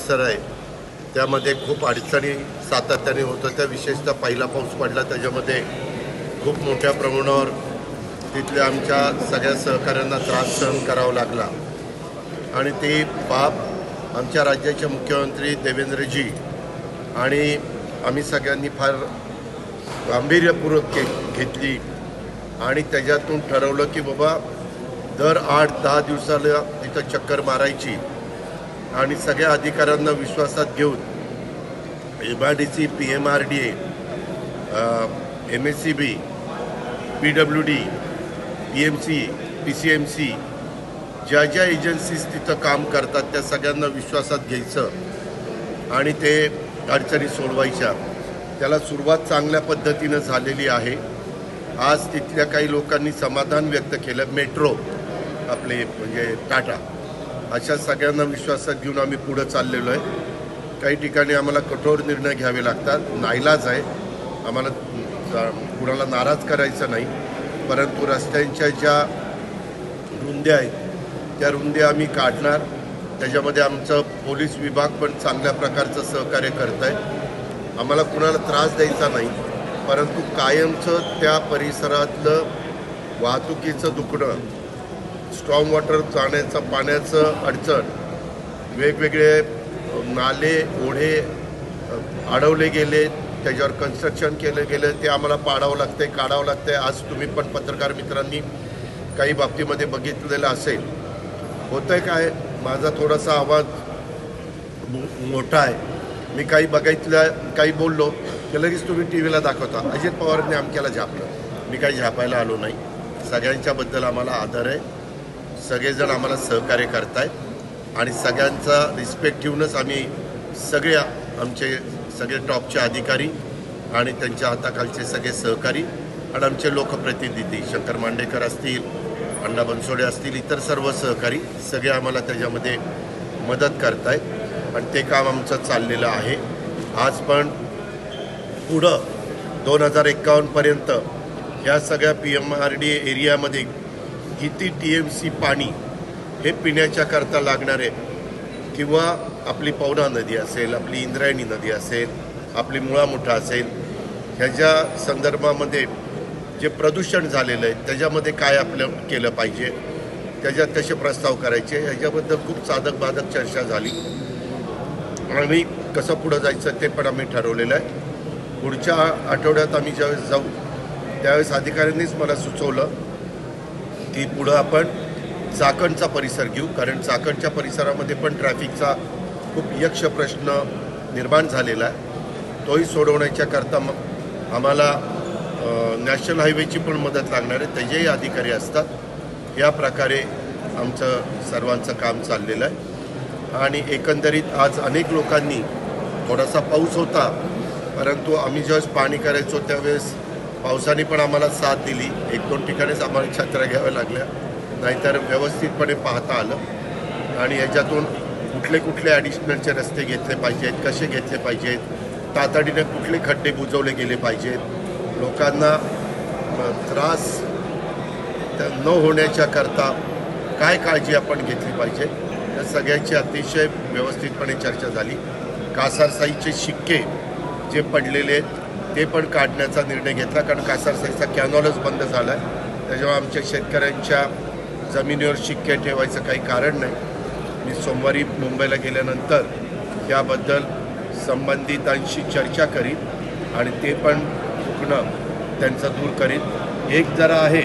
परिसर आहे त्यामध्ये खूप अडचणी सातत्याने होतं. त्या विशेषतः पहिला पाऊस पडला त्याच्यामध्ये खूप मोठ्या प्रमाणावर तिथल्या आमच्या सगळ्या सहकाऱ्यांना त्रास सहन करावा लागला आणि ते बाब आमच्या राज्याचे मुख्यमंत्री देवेंद्रजी आणि आम्ही सगळ्यांनी फार गांभीर्यपूर्वक घेतली आणि त्याच्यातून ठरवलं की बाबा दर 8-10 दिवसाला तिथं चक्कर मारायची आणि सगळ्या अधिकाऱ्यांना विश्वासात घेऊन MIDC, PMRDA, MSCB, PWD, PMC, PCMC ज्या ज्या एजन्सीज तिथं काम करतात त्या सगळ्यांना विश्वासात घ्यायचं आणि ते अडचणी सोडवायच्या. त्याला सुरुवात चांगल्या पद्धतीनं झालेली आहे. आज तिथल्या काही लोकांनी समाधान व्यक्त केलं. मेट्रो आपले म्हणजे टाटा अशा सगळ्यांना विश्वासात घेऊन आम्ही पुढं चाललेलो आहे. काही ठिकाणी आम्हाला कठोर निर्णय घ्यावे लागतात, नाईलाज आहे. आम्हाला कुणाला नाराज करायचं नाही, परंतु रस्त्यांच्या ज्या रुंद्या आहेत त्या रुंद्या आम्ही काढणार. त्याच्यामध्ये आमचं पोलीस विभाग पण चांगल्या प्रकारचं सहकार्य करत आहे. आम्हाला कुणाला त्रास द्यायचा नाही, परंतु कायमचं त्या परिसरातलं वाहतुकीचं दुखणं, स्ट्रॉंग वॉटर जाण्याचं पाण्याचं अडचण, वेगवेगळे नाले ओढे अडवले गेले, त्याच्यावर कन्स्ट्रक्शन केलं गेलं, ते आम्हाला पाडावं लागतं आहे, काढावं लागतं आहे. आज तुम्ही पण पत्रकार मित्रांनी काही बाबतीमध्ये बघितलेलं असेल. होतं आहे काय, माझा थोडासा आवाज मोठा आहे, मी काही बघितलं काही बोललो की लगेच तुम्ही टी व्हीला दाखवता अजित पवारांनी आमच्याला झापलं. मी काही झापायला आलो नाही. सगळ्यांच्याबद्दल आम्हाला आदर आहे. सगळेजण आम्हाला सहकार्य करतायत आणि सगळ्यांचा रिस्पेक्ट ठेवूनच आम्ही सगळ्या आमचे सगळे टॉपचे अधिकारी आणि त्यांच्या हाताखालचे सगळे सहकारी आणि आमचे लोकप्रतिनिधी शंकर मांडेकर असतील, अण्णा बनसोडे असतील, इतर सर्व सहकारी सगळे आम्हाला त्याच्यामध्ये मदत करतायत आणि ते काम आमचं चाललेलं आहे. आज पण पुढं 2051पर्यंत ह्या सगळ्या PMRD एरियामध्ये किती TMC पाणी हे पिण्याच्या करता लागणार आहे किंवा आपली पवना नदी असेल, आपली इंद्रायणी नदी असेल, आपली मुळामुठा असेल, ह्याच्या संदर्भामध्ये जे प्रदूषण झालेलं आहे त्याच्यामध्ये काय आपलं केलं पाहिजे, त्याच्यात कसे प्रस्ताव करायचे, ह्याच्याबद्दल खूप साधक बाधक चर्चा झाली आणि कसं पुढं जायचं ते पण आम्ही ठरवलेलं आहे. पुढच्या आठवड्यात आम्ही ज्यावेळेस जाऊ त्यावेळेस अधिकाऱ्यांनीच मला सुचवलं की पुढं आपण चाकणचा परिसर घेऊ, कारण चाकणच्या परिसरामध्ये पण ट्रॅफिकचा खूप यक्ष प्रश्न निर्माण झालेला आहे. तोही सोडवण्याच्या करता मग आम्हाला नॅशनल हायवेची पण मदत लागणार आहे, त्याचेही अधिकारी असतात. या प्रकारे आमचं सर्वांचं काम चाललेलं आहे आणि एकंदरीत आज अनेक लोकांनी थोडासा पाऊस होता, परंतु आम्ही ज्यावेळेस पाणी करायचो त्यावेळेस पावसाने पण आम्हाला साथ दिली. 1-2 ठिकाणीच आम्हाला छत्र्या घ्याव्या लागल्या, नाहीतर व्यवस्थितपणे पाहता आलं आणि याच्यातून कुठले कुठले ॲडिशनलचे रस्ते घेतले पाहिजेत, कसे घेतले पाहिजेत, तातडीने कुठले खड्डे बुजवले गेले पाहिजेत, लोकांना त्रास न होण्याच्या करता काय काळजी आपण घेतली पाहिजे, या सगळ्यांची अतिशय व्यवस्थितपणे चर्चा झाली. कासारसाईचे शिक्के जे पडलेले आहेत ते पण काढण्याचा निर्णय घेतला, कारण कासारसाईचा कॅनॉलच बंद झाला आहे. त्याच्यामुळे आमच्या शेतकऱ्यांच्या जमिनीवर शिक्के ठेवायचं काही कारण नाही. मी सोमवारी मुंबईला गेल्यानंतर याबद्दल संबंधितांशी चर्चा करीन आणि ते पण दुखणं त्यांचं दूर करीन. एक जरा आहे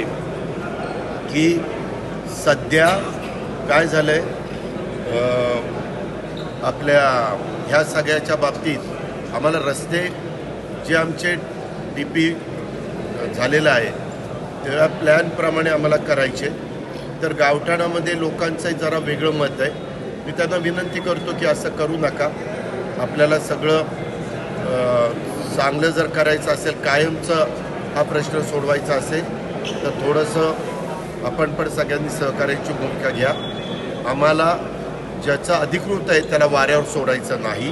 की सध्या काय झालं आहे, आपल्या ह्या सगळ्याच्या बाबतीत आम्हाला रस्ते जे आमचे DP झालेलं आहे त्या प्लॅनप्रमाणे आम्हाला करायचे, तर गावठाणामध्ये लोकांचं जरा वेगळं मत आहे. मी त्यांना विनंती करतो की असं करू नका. आपल्याला सगळं चांगलं जर करायचं असेल, कायमचं हा प्रश्न सोडवायचा असेल तर थोडंसं आपण पण सगळ्यांनी सहकार्याची भूमिका घ्या. आम्हाला ज्याचं अधिकृत आहे त्याला वाऱ्यावर सोडायचं नाही.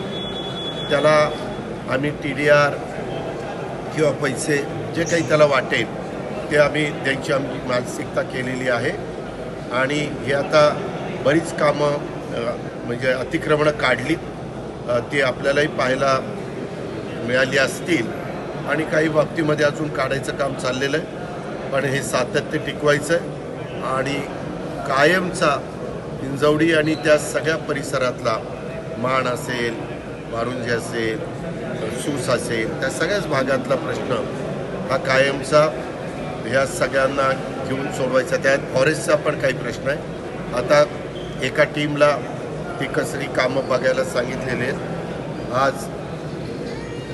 त्याला आम्ही TDR किंवा पैसे जे काही त्याला वाटेल ते आम्ही द्यायची आमची मानसिकता केलेली आहे आणि हे आता बरीच कामं म्हणजे अतिक्रमणं काढलीत ती आपल्यालाही पाहायला मिळाली असतील आणि काही बाबतीमध्ये अजून काढायचं काम चाललेलं आहे. पण हे सातत्य टिकवायचं आहे आणि कायमचा हिंजवडी आणि त्या सगळ्या परिसरातला माण असेल, वारुंजे असेल, सूस असेल, त्या सगळ्याच भागातला प्रश्न हा कायमचा ह्या सगळ्यांना घेऊन सोडवायचा. त्यात फॉरेस्टचा पण काही प्रश्न आहे. आता एका टीमला ती कसरी कामं बघायला सांगितलेले आहेत. आज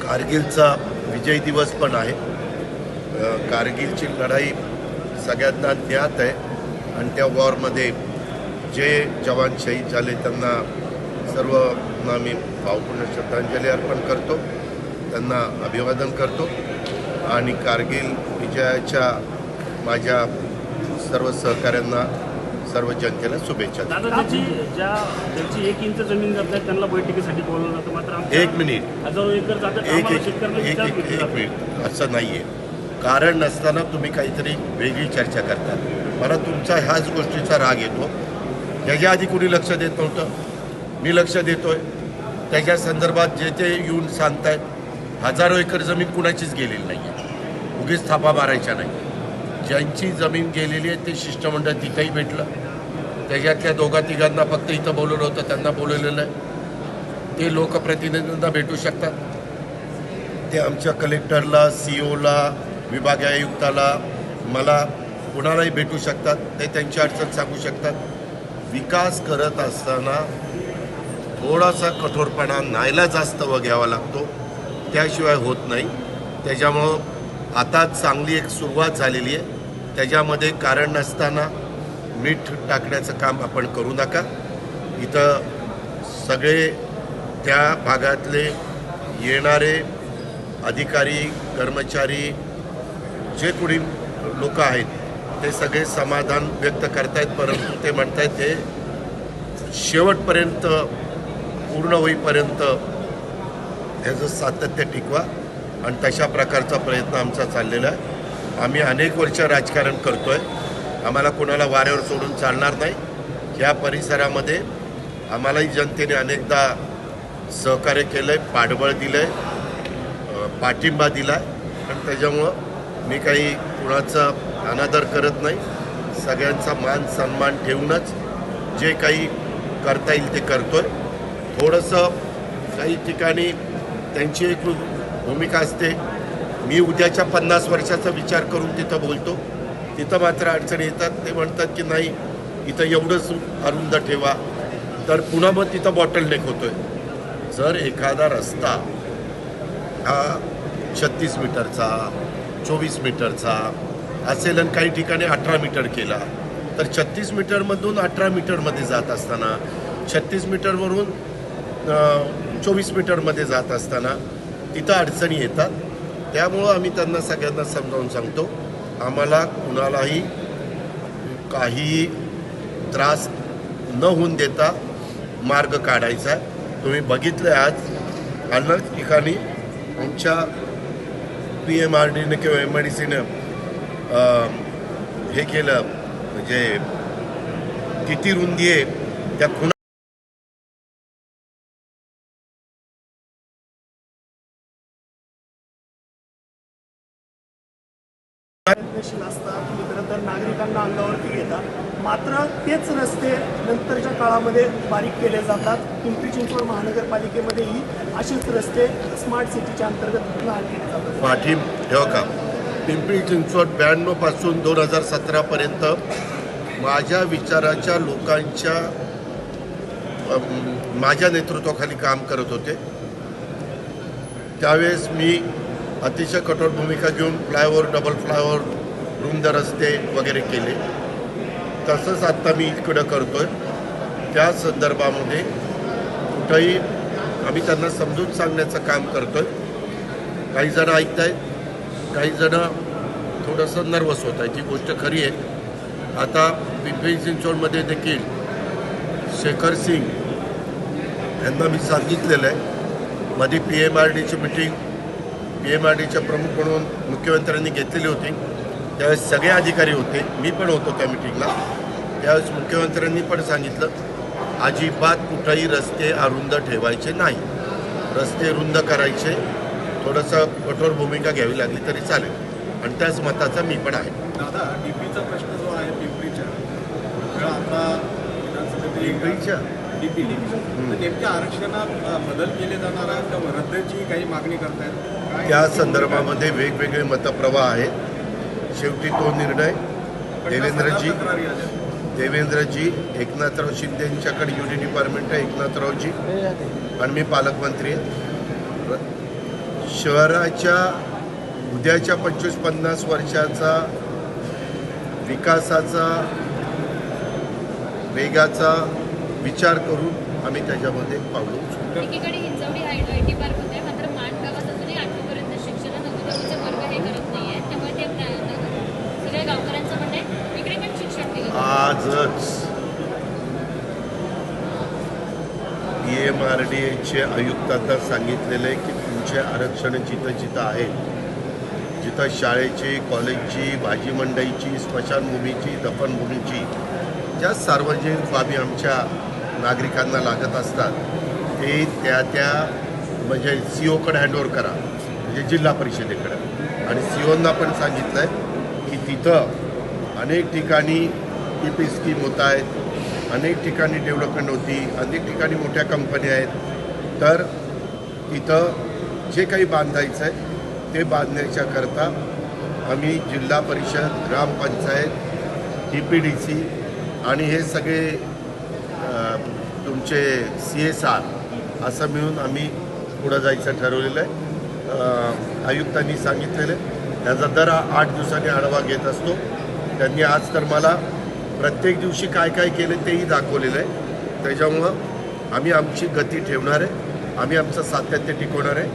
कारगिलचा विजय दिवस पण आहे. कारगिलची लढाई सगळ्यांना ज्ञात आहे आणि त्या वॉरमध्ये जे जवान शहीद झाले त्यांना सर्वांना मी भावपूर्ण श्रद्धांजली अर्पण करतो, त्यांना अभिवादन करतो आणि कारगिल विजयाच्या माझ्या सर्व सहकाऱ्यांना, सर्व जनतेला शुभेच्छा. ज्यांची 1 इंच जमीन जात त्यांना बैठकीसाठी बोलवलं जातं, मात्र एक मिनिट हजारो एकर जातात. एक मिनिट असं नाही आहे. कारण नसताना तुम्ही काहीतरी वेगळी चर्चा करता. मला तुमचा ह्याच गोष्टीचा राग येतो. याच्या आधी कुणी लक्ष देत नव्हतं, मी लक्ष देतोय. त्याच्या संदर्भात जे ते येऊन सांगतायत, हजारो एकर जमीन कुणाचीच गेलेली नाही आहे. उगीच थापा मारायच्या नाही. ज्यांची जमीन गेलेली आहे ते शिष्टमंडळ तिथंही भेटलं. त्याच्यातल्या 2-3 फक्त इथं बोलवलं होतं, त्यांना बोलवलेलं आहे. ते लोकप्रतिनिधींना भेटू शकतात. ते आमच्या कलेक्टरला, COला, विभागीय आयुक्ताला, मला कुणालाही भेटू शकतात. ते त्यांची अडचण सांगू शकतात. विकास करत असताना थोडासा कठोरपणा नाईलाजास्त घ्यावा लागतो, त्याशिवाय होत नाही. त्याच्यामुळं आता चांगली एक सुरुवात झालेली आहे. त्याच्यामध्ये कारण नसताना मीठ टाकण्याचं काम आपण करू नका. इथं सगळे त्या भागातले येणारे अधिकारी, कर्मचारी, जे कोणी लोक आहेत ते सगळे समाधान व्यक्त करतायत. परंतु ते म्हणतायत ते शेवटपर्यंत पूर्ण होईपर्यंत ह्याचं सातत्य टिकवा आणि तशा प्रकारचा प्रयत्न आमचा चाललेला आहे. आम्ही अनेक वर्ष राजकारण करतो आहे. आम्हाला कोणाला वाऱ्यावर सोडून चालणार नाही. ह्या परिसरामध्ये आम्हालाही जनतेने अनेकदा सहकार्य केलं आहे, पाठबळ दिलं आहे, पाठिंबा दिला आहे आणि त्याच्यामुळं मी काही कुणाचा अनादर करत नाही. सगळ्यांचा मान सन्मान ठेवूनच जे काही करता येईल ते करतो आहे. थोडंसं काही ठिकाणी त्यांची एक भूमिका असते. मी उद्याच्या 50 वर्षाचा विचार करून तिथं बोलतो. तिथं मात्र अडचणी येतात. ते म्हणतात की नाही इथं एवढंच अरुंद ठेवा, तर पुन्हा मग तिथं बॉटलनेक होतोय. जर एखादा रस्ता हा 36 मीटरचा, 24 मीटरचा असेल आणि काही ठिकाणी 18 मीटर केला, तर 36 मीटरमधून 18 मीटरमध्ये जात असताना, 36 मीटरवरून 24 मीटरमध्ये जात असताना तिथं अडचणी येतात. त्यामुळं आम्ही त्यांना सगळ्यांना समजावून सांगतो, आम्हाला कुणालाही काहीही त्रास न होऊन देता मार्ग काढायचा आहे. तुम्ही बघितलं आज अनेक ठिकाणी आमच्या PMRDने किंवा MIDCनं हे केलं, म्हणजे किती रुंदी आहे त्या खुणा असतात. खरं तर नागरिकांना अंगावरती घेतात, मात्र तेच रस्ते नंतरच्या काळामध्ये बारीक केले जातात. पिंपरी चिंचवड महानगरपालिकेमध्येही असेच रस्ते स्मार्ट सिटीच्या अंतर्गत लहान केले जातात. पाठीम ठेवा का पिंपरी चिंचवड 92 पासून 2017पर्यंत माझ्या विचाराच्या लोकांच्या माझ्या नेतृत्वाखाली काम करत होते. त्यावेळेस मी अतिशय कठोर भूमिका घेऊन फ्लायओव्हर, डबल फ्लायओव्हर, रुंद रस्ते वगैरे केले. तसंच आत्ता मी इकडं करतोय. त्या संदर्भामध्ये कुठंही आम्ही त्यांना समजून सांगण्याचं काम करतोय. काही जण ऐकत आहेत, काही जण थोडंसं नर्वस होत आहे. ती गोष्ट खरी आहे. आता पिंपरी चिंचवडमध्ये देखील शेखर सिंग यांना मी सांगितलेलं आहे. मध्ये PMRDची मिटिंग PMRDच्या प्रमुख म्हणून मुख्यमंत्र्यांनी घेतलेली होती. त्यावेळेस सगळे अधिकारी होते, मी पण होतो त्या मिटिंगला. त्यावेळेस मुख्यमंत्र्यांनी पण सांगितलं अजिबात कुठंही रस्ते अरुंद ठेवायचे नाही. रस्ते रुंद करायचे, थोडंसं कठोर भूमिका घ्यावी लागली तरी चालेल आणि त्याच मताचा मी पण आहे. दादा डीपीचा प्रश्न जो आहे पिंपरीच्या वेळा आता पिंपरीच्या डीपी तर नेमक्या आरक्षणात बदल केले जाणार आहेत का रद्दची काही मागणी करतायत काय? त्या संदर्भामध्ये वेगवेगळे मतप्रवाह आहेत. शेवटी तो निर्णय देवेंद्रजी एकनाथराव शिंदेंच्याकडे युडी डिपार्टमेंट आहे, एकनाथरावजी आणि मी पालकमंत्री आहे. शहराच्या उद्याच्या 25-50 वर्षाचा विकासाचा वेगाचा विचार करून आम्ही त्याच्यामध्ये पावलं उचलू. एकीकडे हिंजवडी आयटी पार्क होते, मात्र माणगावात अजूनही 8वीपर्यंत शिक्षण नववीचे वर्ग हे करत नाहीये. त्यामुळे ते सगळ्या गावकऱ्यांचं म्हणणं आहे इकडे पण शिक्षण दिलं. आजच PMRDAचे आयुक्तांना सांगितलेलं आहे की तुमचे आरक्षण जिथं जिथं आहे, जिथं शाळेची, कॉलेजची, भाजी मंडईची, स्मशानभूमीची, दफनभूमीची, ज्या सार्वजनिक बाबी आमच्या नागरिकांना लागत असतात ते त्या म्हणजे COकडे हँडओव्हर करा, म्हणजे जिल्हा परिषदेकडं. आणि COंना पण सांगितलं आहे की तिथं अनेक ठिकाणी TP स्कीम होत आहेत, अनेक ठिकाणी डेव्हलपमेंट होती, अनेक ठिकाणी मोठ्या कंपन्या आहेत. तर तिथं जे काही बांधायचं आहे ते बांधण्याच्याकरता आम्ही जिल्हा परिषद, ग्रामपंचायत, TPDC आणि हे सगळे तुमचे CSR असं मिळून आम्ही पुढं जायचं ठरवलेलं आहे. आयुक्तांनी सांगितलेलं आहे त्याचा दर 8 दिवसांनी आढावा घेत असतो. त्यांनी आज तर मला प्रत्येक दिवशी काय काय केलं तेही दाखवलेलं आहे. त्याच्यामुळं आम्ही आमची गती ठेवणार आहे, आम्ही आमचं सातत्य टिकवणार आहे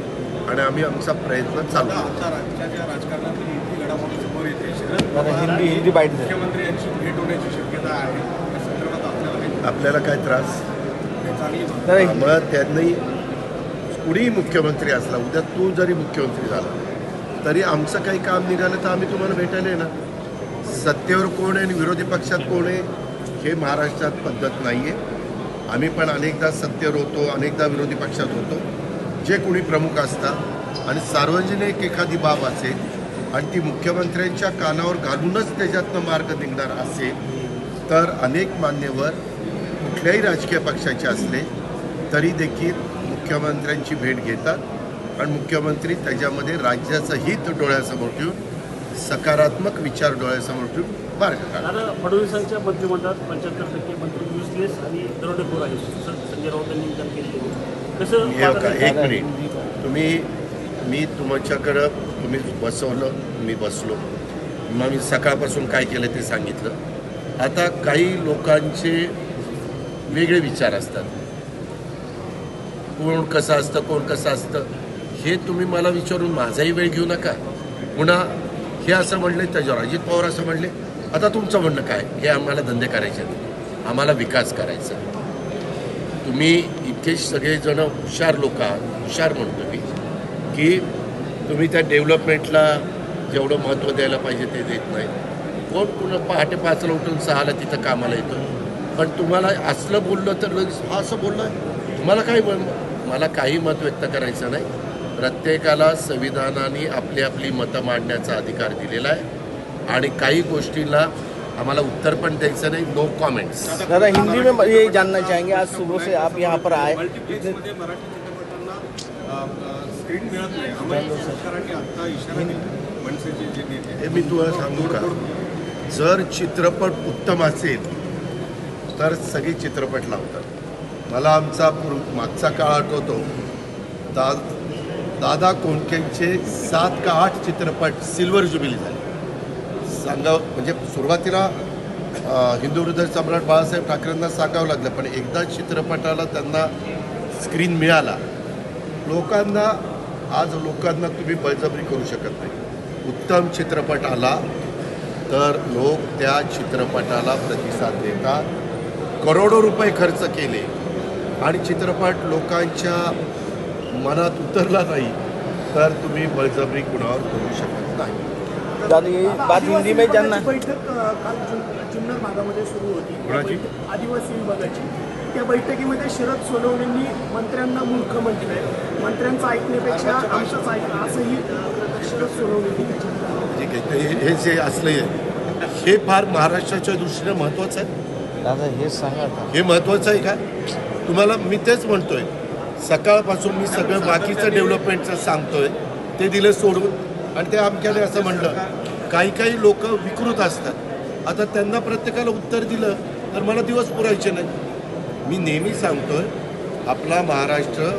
आणि आम्ही आमचा प्रयत्न चालू आहे. आता राज्याच्या राजकारणात मोठी घडामोडी समोर येते. शरद पवार मुख्यमंत्री यांची भेट होण्याची शक्यता आहे. या संदर्भात आपल्याला काय त्रास चांगली मग त्यांनी कुणीही मुख्यमंत्री असला, उद्या तू जरी मुख्यमंत्री झाला तरी आमचं काही काम निघालं तर आम्ही तुम्हाला भेटायला येणार. सत्तेवर कोण आहे आणि विरोधी पक्षात कोण आहे हे महाराष्ट्रात पद्धत नाही आहे. आम्ही पण अनेकदा सत्तेवर होतो, अनेकदा विरोधी पक्षात होतो. जे कोणी प्रमुख असतात आणि सार्वजनिक एखादी बाब असेल आणि ती मुख्यमंत्र्यांच्या कानावर घालूनच त्याच्यातनं मार्ग निघणार असेल तर अनेक मान्यवर कुठल्याही राजकीय पक्षाचे असले तरी देखील मुख्यमंत्र्यांची भेट घेतात आणि मुख्यमंत्री त्याच्यामध्ये राज्याचं हित डोळ्यासमोर ठेवून, सकारात्मक विचार डोळ्यासमोर ठेवून मार्ग काढतात. आता फडणवीसांच्या मंत्रिमंडळात 75% मंत्री युजलेस आणि दरोडेखोर आहेत. संजय राऊत यांनी विचार केले कसं एक मिनिट, मी तुमच्याकडं तुम्ही बसवलं, मी बसलो, मग मी सकाळपासून काय केलं ते सांगितलं. आता काही लोकांचे वेगळे विचार असतात, कोण कसं असतं, कोण कसं असतं हे तुम्ही मला विचारून माझाही वेळ घेऊ नका. पुन्हा हे असं म्हणले त्याच्यावर अजित पवार असं म्हणले. आता तुमचं म्हणणं काय? हे आम्हाला धंदे करायचे नाही, आम्हाला विकास करायचा. तुम्ही इतके सगळेजण हुशार लोक आहात, हुशार म्हणतो मी, की तुम्ही त्या डेव्हलपमेंटला जेवढं महत्त्व द्यायला पाहिजे ते देत नाही. कोण पुन्हा पहाटे 5ला उठून 6ला तिथं कामाला येतं. पण तुम्हाला असलं बोललं तर हा असं बोललं आहे, तुम्हाला काय मला काही मत व्यक्त करायचं नाही. प्रत्येकाला संविधानाने आपली आपली मतं मांडण्याचा अधिकार दिलेला आहे आणि काही गोष्टींना आम्हाला उत्तर पण द्यायचं नाही. No comments. दादा हिंदी में ये जानना चाहेंगे, आज सुबह से आप यहाँ पर आए. मल्टीप्लेक्समध्ये मराठी चित्रपटांना स्क्रीन मिळत नाही. आम्हाला सरकारने आता इशारा दिला मनसेचे जे नेते. हे मी तुम्हाला सांगू का, जर चित्रपट उत्तम असेल तर सगळे चित्रपट लावतात. मला आमचा मागचा काळ आठवतो. दादा कोंडकेंचे 7 का 8 चित्रपट सिल्वर जुबिली झाले. सांगावं म्हणजे सुरुवातीला हिंदू हृदय सम्राट बाळासाहेब ठाकरेंना सांगावं लागलं, पण एकदा चित्रपटाला त्यांना स्क्रीन मिळाला. लोकांना तुम्ही बळजबरी करू शकत नाही. उत्तम चित्रपट आला तर लोक त्या चित्रपटाला प्रतिसाद देतात. करोडो रुपये खर्च केले आणि चित्रपट लोकांच्या मनात उतरला नाही तर तुम्ही बळजबरी कुणावर करू शकत नाही. दादा ये बात हिंदी में जानना. बैठक काल जुन्नर भागामध्ये सुरू होती. कोणाची? आदिवासी विभागाची त्या बैठकीमध्ये शरद सोनवणेंनी मंत्र्यांना मूर्ख म्हटलंय, मंत्र्यांचं ऐकण्यापेक्षा आमचंच ऐका असंही शरद सोनवणेंनी त्याच्यात ठीक आहे. हे जे असलं आहे हे फार महाराष्ट्राच्या दृष्टीने महत्त्वाचं आहे. दादा हे सांगा आता. हे महत्त्वाचं आहे का तुम्हाला? मी तेच म्हणतोय, सकाळपासून मी सगळं बाकीचं डेव्हलपमेंटचं सांगतोय, ते दिलं सोडून आणि ते आमच्याकडे असं म्हणलं. काही काही लोक विकृत असतात. आता त्यांना प्रत्येकाला उत्तर दिलं तर मला दिवस पुरायचे नाही. मी नेहमी सांगतोय, आपला महाराष्ट्र,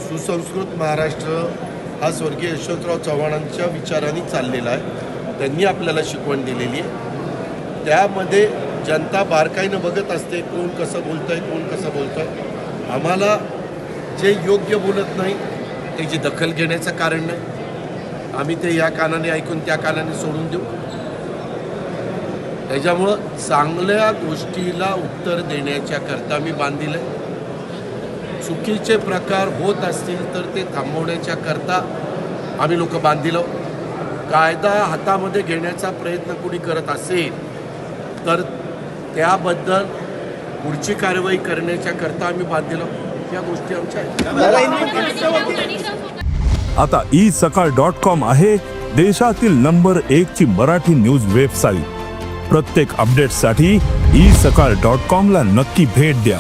सुसंस्कृत महाराष्ट्र हा स्वर्गीय यशवंतराव चव्हाणांच्या विचारांनी चाललेला आहे. त्यांनी आपल्याला शिकवण दिलेली आहे. त्यामध्ये जनता बारकाईनं बघत असते, कोण कसं बोलतंय, कोण कसं बोलतंय. आम्हाला जे योग्य बोलत नाही त्याची दखल घेण्याचं कारण नाही. आम्ही ते या कानाने ऐकून त्या कानाने सोडून देऊ. त्याच्यामुळं चांगल्या गोष्टीला उत्तर देण्याच्या करता मी बांधील आहे. चुकीचे प्रकार होत असतील तर ते थांबवण्याच्या करता आम्ही लोक बांधील. कायदा हातामध्ये घेण्याचा प्रयत्न कुणी करत असेल तर त्याबद्दल पुढची कारवाई करण्याच्या करता आम्ही बांधील. या गोष्टी आमच्या आहेत. आता isakal.com आहे देशातील नंबर 1 ची मराठी न्यूज वेबसाईट. प्रत्येक अपडेटसाठी isakal.com ला नक्की भेट द्या.